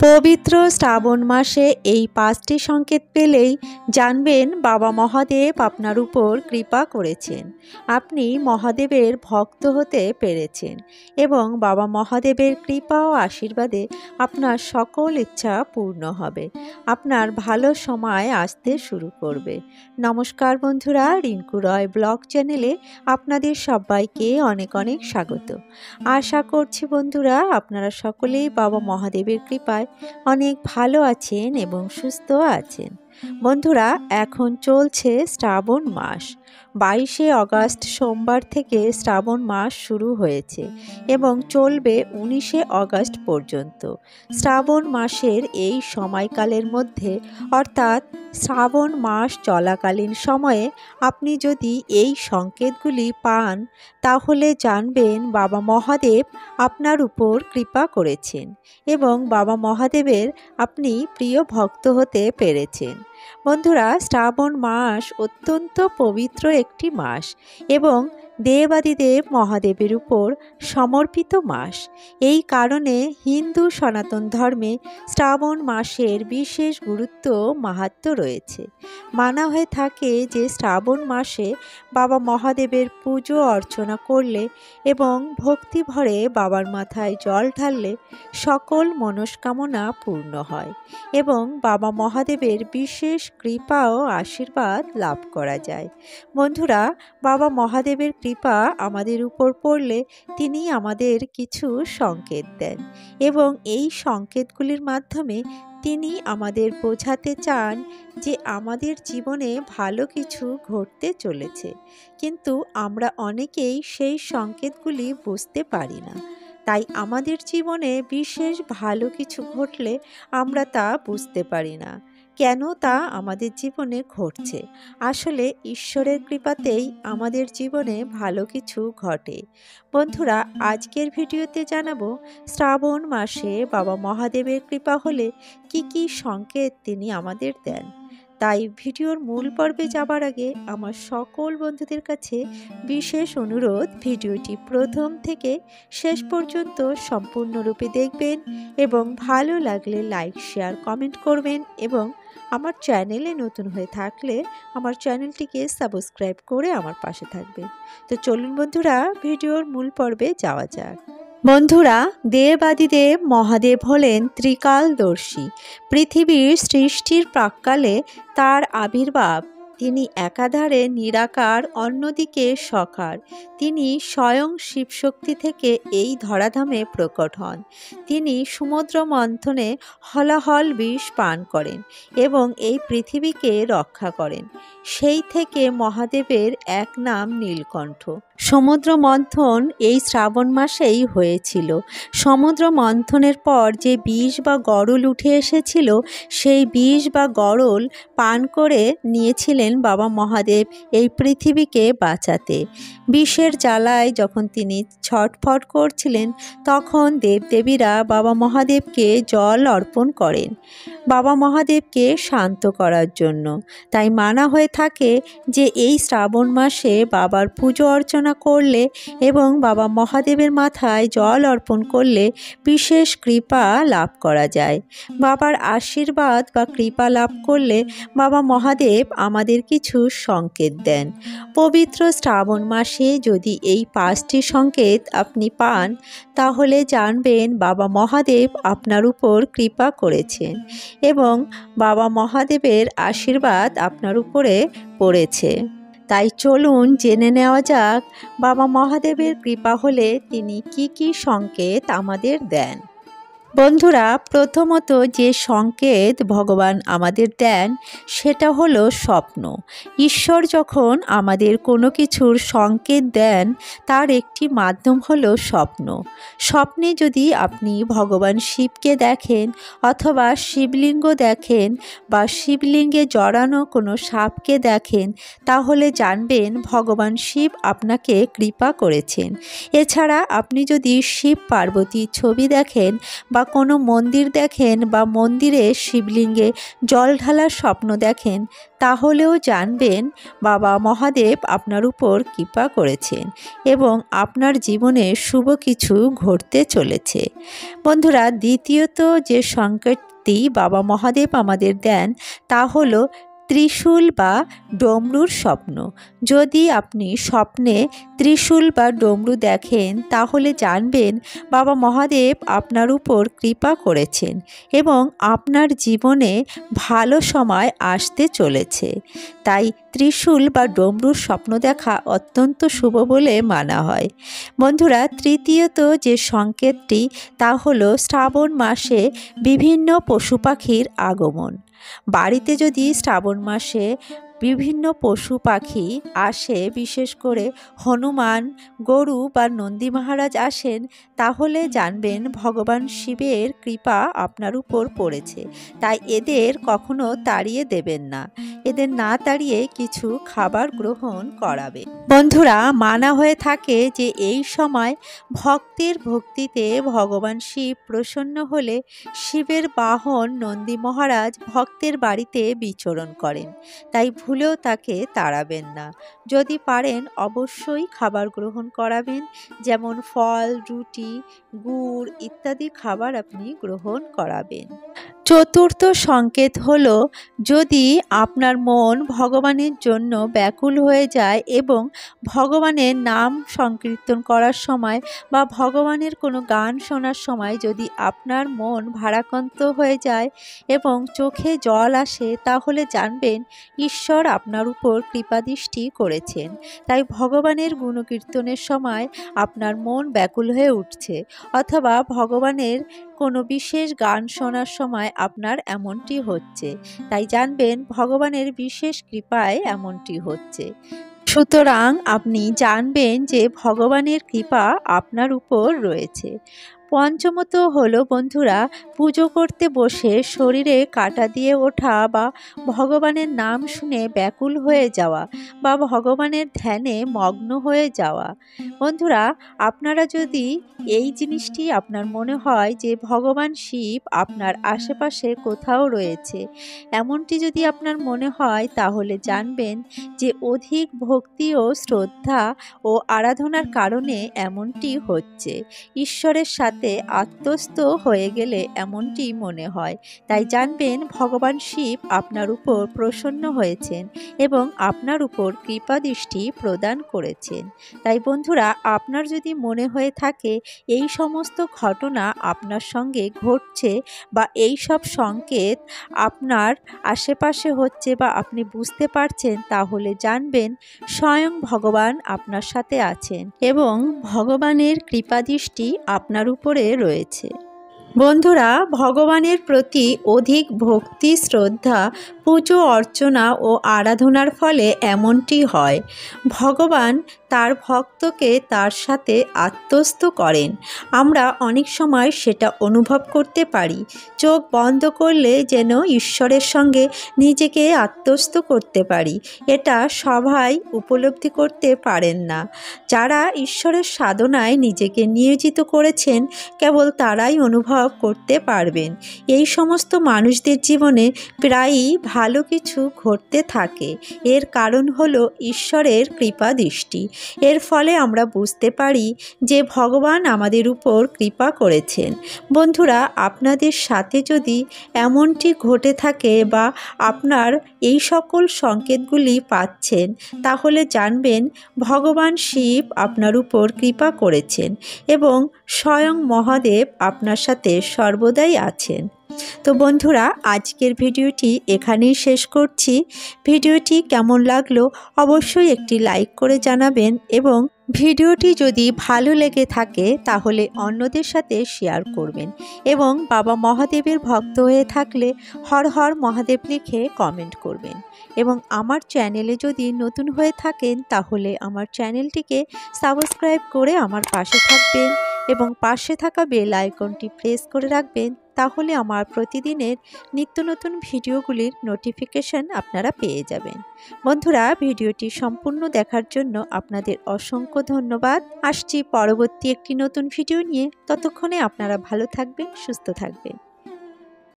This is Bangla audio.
পবিত্র শ্রাবণ মাসে এই ৫টি সংকেত পেলেই জানবেন বাবা মহাদেব আপনার উপর কৃপা করেছেন। আপনি মহাদেবের ভক্ত হতে পেরেছেন এবং বাবা মহাদেবের কৃপা ও আশীর্বাদে আপনার সকল ইচ্ছা পূর্ণ হবে। আপনার ভালো সময় আসতে শুরু করবে। নমস্কার বন্ধুরা, রিঙ্কু রয় ব্লগ চ্যানেলে আপনাদের সবাইকে অনেক অনেক স্বাগত। আশা করছি বন্ধুরা আপনারা সকলেই বাবা মহাদেবের কৃপায় অনেক ভালো আছেন এবং সুস্থ আছেন। বন্ধুরা, এখন চলছে শ্রাবণ মাস। 22শে আগস্ট সোমবার থেকে শ্রাবণ মাস শুরু হয়েছে এবং চলবে 19শে আগস্ট পর্যন্ত। শ্রাবণ মাসের এই সময়কালের মধ্যে অর্থাৎ শ্রাবণ মাস চলাকালীন সময়ে আপনি যদি এই সংকেতগুলি পান তাহলে জানবেন বাবা মহাদেব আপনার উপর কৃপা করেছেন এবং বাবা মহাদেবের আপনি প্রিয় ভক্ত হতে পেরেছেন। বন্ধুরা, শ্রাবণ মাস অত্যন্ত পবিত্র একটি মাস এবং দেবাদিদেব মহাদেবের উপর সমর্পিত মাস। এই কারণে হিন্দু সনাতন ধর্মে শ্রাবণ মাসের বিশেষ গুরুত্ব মাহাত্ম্য রয়েছে। মানা হয়ে থাকে যে শ্রাবণ মাসে বাবা মহাদেবের পুজো অর্চনা করলে এবং ভক্তি ভরে বাবার মাথায় জল ঢাললে সকল মনস্কামনা পূর্ণ হয় এবং বাবা মহাদেবের বিশেষ কৃপা ও আশীর্বাদ লাভ করা যায়। বন্ধুরা, বাবা মহাদেবের কৃপা আমাদের উপর পড়লে তিনি আমাদের কিছু সংকেত দেন এবং এই সংকেতগুলির মাধ্যমে তিনি আমাদের বোঝাতে চান যে আমাদের জীবনে ভালো কিছু ঘটতে চলেছে, কিন্তু আমরা অনেকেই সেই সংকেতগুলি বুঝতে পারি না। তাই আমাদের জীবনে বিশেষ ভালো কিছু ঘটলে আমরা তা বুঝতে পারি না কেন তা আমাদের জীবনে ঘটছে। আসলে ঈশ্বরের কৃপাতেই আমাদের জীবনে ভালো কিছু ঘটে। বন্ধুরা, আজকের ভিডিওতে জানাবো শ্রাবণ মাসে বাবা মহাদেবের কৃপা হলে কি কি সংকেত তিনি আমাদের দেন। তাই ভিডিওর মূল পর্বে যাবার আগে আমার সকল বন্ধুদের কাছে বিশেষ অনুরোধ, ভিডিওটি প্রথম থেকে শেষ পর্যন্ত সম্পূর্ণরূপে দেখবেন এবং ভালো লাগলে লাইক, শেয়ার, কমেন্ট করবেন এবং আমার চ্যানেলে নতুন হয়ে থাকলে আমার চ্যানেলটিকে সাবস্ক্রাইব করে আমার পাশে থাকবেন। তো চলুন বন্ধুরা, ভিডিওর মূল পর্বে যাওয়া যাক। বন্ধুরা, দেবাদিদেব মহাদেব হলেন ত্রিকালদর্শী। পৃথিবীর সৃষ্টির প্রাক্কালে তার আবির্ভাব। তিনি একাধারে নিরাকার, অন্যদিকে সাকার। তিনি স্বয়ং শিবশক্তি থেকে এই ধরাধামে প্রকট হন। তিনি সমুদ্র মন্থনে হলাহল বিষ পান করেন এবং এই পৃথিবীকে রক্ষা করেন। সেই থেকে মহাদেবের এক নাম নীলকণ্ঠ। সমুদ্র মন্থন এই শ্রাবণ মাসেই হয়েছিল। সমুদ্র মন্থনের পর যে বিষ বা গরল উঠে এসেছিল সেই বিষ বা গরল পান করে নিয়েছিলেন বাবা মহাদেব এই পৃথিবীকে বাঁচাতে। বিষের জ্বালায় যখন তিনি ছটফট করছিলেন তখন দেবদেবীরা বাবা মহাদেবকে জল অর্পণ করেন বাবা মহাদেবকে শান্ত করার জন্য। তাই মানা হয়ে থাকে যে এই শ্রাবণ মাসে বাবার পুজো অর্চনা করলে এবং বাবা মহাদেবের মাথায় জল অর্পণ করলে বিশেষ কৃপা লাভ করা যায়। বাবার আশীর্বাদ বা কৃপা লাভ করলে বাবা মহাদেব আমাদের কিছু সংকেত দেন। পবিত্র শ্রাবণ মাসে যদি এই 5টি সংকেত আপনি পান তাহলে জানবেন বাবা মহাদেব আপনার উপর কৃপা করেছেন এবং বাবা মহাদেবের আশীর্বাদ আপনার উপরে পড়েছে। তাই চলুন জেনে নেওয়া যাক বাবা মহাদেবের কৃপা হলে তিনি কি কি সংকেত আমাদের দেন। বন্ধুরা, প্রথমত যে সংকেত ভগবান আমাদের দেন সেটা হলো স্বপ্ন। ঈশ্বর যখন আমাদের কোনো কিছুর সংকেত দেন তার একটি মাধ্যম হলো স্বপ্ন। স্বপ্নে যদি আপনি ভগবান শিবকে দেখেন অথবা শিবলিঙ্গ দেখেন বা শিবলিঙ্গে জড়ানো কোনো সাপকে দেখেন তাহলে জানবেন ভগবান শিব আপনাকে কৃপা করেছেন। এছাড়া আপনি যদি শিব পার্বতীর ছবি দেখেন বা কোনো মন্দির দেখেন বা মন্দিরে শিবলিঙ্গে জল ঢালার স্বপ্ন দেখেন, তাহলেও জানবেন বাবা মহাদেব আপনার উপর কৃপা করেছেন এবং আপনার জীবনে শুভ কিছু ঘটতে চলেছে। বন্ধুরা, দ্বিতীয়ত যে সংকেতটি বাবা মহাদেব আমাদের দেন তা হলো ত্রিশূল বা ডমরুর স্বপ্ন। যদি আপনি স্বপ্নে ত্রিশূল বা ডমরু দেখেন, তাহলে জানবেন বাবা মহাদেব আপনার উপর কৃপা করেছেন এবং আপনার জীবনে ভালো সময় আসতে চলেছে। তাই ত্রিশূল বা ডমরুর স্বপ্ন দেখা অত্যন্ত শুভ বলে মানা হয়। বন্ধুরা, তৃতীয়ত যে সংকেতটি তা হলো শ্রাবণ মাসে বিভিন্ন পশু পাখির আগমন। বাড়িতে যদি শ্রাবণ মাসে বিভিন্ন পশু পাখি আসে, বিশেষ করে হনুমান, গরু বা নন্দী মহারাজ আসেন, তাহলে জানবেন ভগবান শিবের কৃপা আপনার উপর পড়েছে। তাই এদের কখনো তাড়িয়ে দেবেন না, এদের না তাড়িয়ে কিছু খাবার গ্রহণ করাবে। বন্ধুরা, মানা হয়ে থাকে যে এই সময় ভক্তের ভক্তিতে ভগবান শিব প্রসন্ন হলে শিবের বাহন নন্দী মহারাজ ভক্তের বাড়িতে বিচরণ করেন। তাই ভুলেও তাকে তাড়াবেন না। যদি পারেন অবশ্যই খাবার গ্রহণ করাবেন, যেমন ফল, রুটি, গুড় ইত্যাদি খাবার আপনি গ্রহণ করাবেন। চতুর্থ সংকেত হলো, যদি আপনার মন ভগবানের জন্য ব্যাকুল হয়ে যায় এবং ভগবানের নাম সংকীর্তন করার সময় বা ভগবানের কোনো গান শোনার সময় যদি আপনার মন ভারাক্রান্ত হয়ে যায় এবং চোখে জল আসে, তাহলে জানবেন ঈশ্বর আপনার উপর কৃপাদৃষ্টি করেছেন। তাই ভগবানের গুণকীর্তনের সময় আপনার মন ব্যাকুল হয়ে উঠছে, অথবা ভগবানের কোনো বিশেষ গান শোনার সময় আপনার এমনটি হচ্ছে, তাই জানবেন ভগবানের বিশেষ কৃপায় এমনটি হচ্ছে। সুতরাং আপনি জানবেন যে ভগবানের কৃপা আপনার উপর রয়েছে। পঞ্চমত হলো বন্ধুরা, পুজো করতে বসে শরীরে কাঁটা দিয়ে ওঠা বা ভগবানের নাম শুনে ব্যাকুল হয়ে যাওয়া বা ভগবানের ধ্যানে মগ্ন হয়ে যাওয়া। বন্ধুরা, আপনারা যদি এই জিনিসটি আপনার মনে হয় যে ভগবান শিব আপনার আশেপাশে কোথাও রয়েছে, এমনটি যদি আপনার মনে হয়, তাহলে জানবেন যে অধিক ভক্তি ও শ্রদ্ধা ও আরাধনার কারণে এমনটি হচ্ছে। ঈশ্বরের সাথে আত্মস্থ হয়ে গেলে এমনটি মনে হয়। তাই জানবেন ভগবান শিব আপনার উপর প্রসন্ন হয়েছেন এবং আপনার উপর কৃপাদৃষ্টি প্রদান করেছেন। তাই বন্ধুরা, আপনার যদি মনে হয়ে থাকে এই সমস্ত ঘটনা আপনার সঙ্গে ঘটছে বা এই সব সংকেত আপনার আশেপাশে হচ্ছে বা আপনি বুঝতে পারছেন, তাহলে জানবেন স্বয়ং ভগবান আপনার সাথে আছেন এবং ভগবানের কৃপাদৃষ্টি আপনার উপরে রয়েছে। বন্ধুরা, ভগবানের প্রতি অধিক ভক্তি, শ্রদ্ধা, পুজো অর্চনা ও আরাধনার ফলে এমনটি হয়। ভগবান তার ভক্তকে তার সাথে আত্মস্থ করেন। আমরা অনেক সময় সেটা অনুভব করতে পারি। চোখ বন্ধ করলে যেন ঈশ্বরের সঙ্গে নিজেকে আত্মস্থ করতে পারি। এটা সবাই উপলব্ধি করতে পারেন না। যারা ঈশ্বরের সাধনায় নিজেকে নিয়োজিত করেছেন, কেবল তারাই অনুভব করতে পারবেন। এই সমস্ত মানুষদের জীবনে প্রায়ই ভালো কিছু ঘটতে থাকে। এর কারণ হলো ঈশ্বরের কৃপা দৃষ্টি। এর ফলে আমরা বুঝতে পারি যে ভগবান আমাদের উপর কৃপা করেছেন। বন্ধুরা, আপনাদের সাথে যদি এমনটি ঘটে থাকে বা আপনার এই সকল সংকেতগুলি পাচ্ছেন, তাহলে জানবেন ভগবান শিব আপনার উপর কৃপা করেছেন এবং স্বয়ং মহাদেব আপনার সাথে সর্বদাই আছেন। তো বন্ধুরা, আজকের ভিডিওটি এখানেই শেষ করছি। ভিডিওটি কেমন লাগলো অবশ্যই একটি লাইক করে জানাবেন এবং ভিডিওটি যদি ভালো লেগে থাকে তাহলে অন্যদের সাথে শেয়ার করবেন এবং বাবা মহাদেবের ভক্ত হয়ে থাকলে হর হর মহাদেব লিখে কমেন্ট করবেন এবং আমার চ্যানেলে যদি নতুন হয়ে থাকেন তাহলে আমার চ্যানেলটিকে সাবস্ক্রাইব করে আমার পাশে থাকবেন এবং পাশে থাকা বেল আইকনটি প্রেস করে রাখবেন। তাহলে আমার প্রতিদিনের নিত্য নতুন ভিডিওগুলির নোটিফিকেশন আপনারা পেয়ে যাবেন। বন্ধুরা, ভিডিওটি সম্পূর্ণ দেখার জন্য আপনাদের অসংখ্য ধন্যবাদ। আসছি পরবর্তী একটি নতুন ভিডিও নিয়ে। ততক্ষণে আপনারা ভালো থাকবেন, সুস্থ থাকবেন।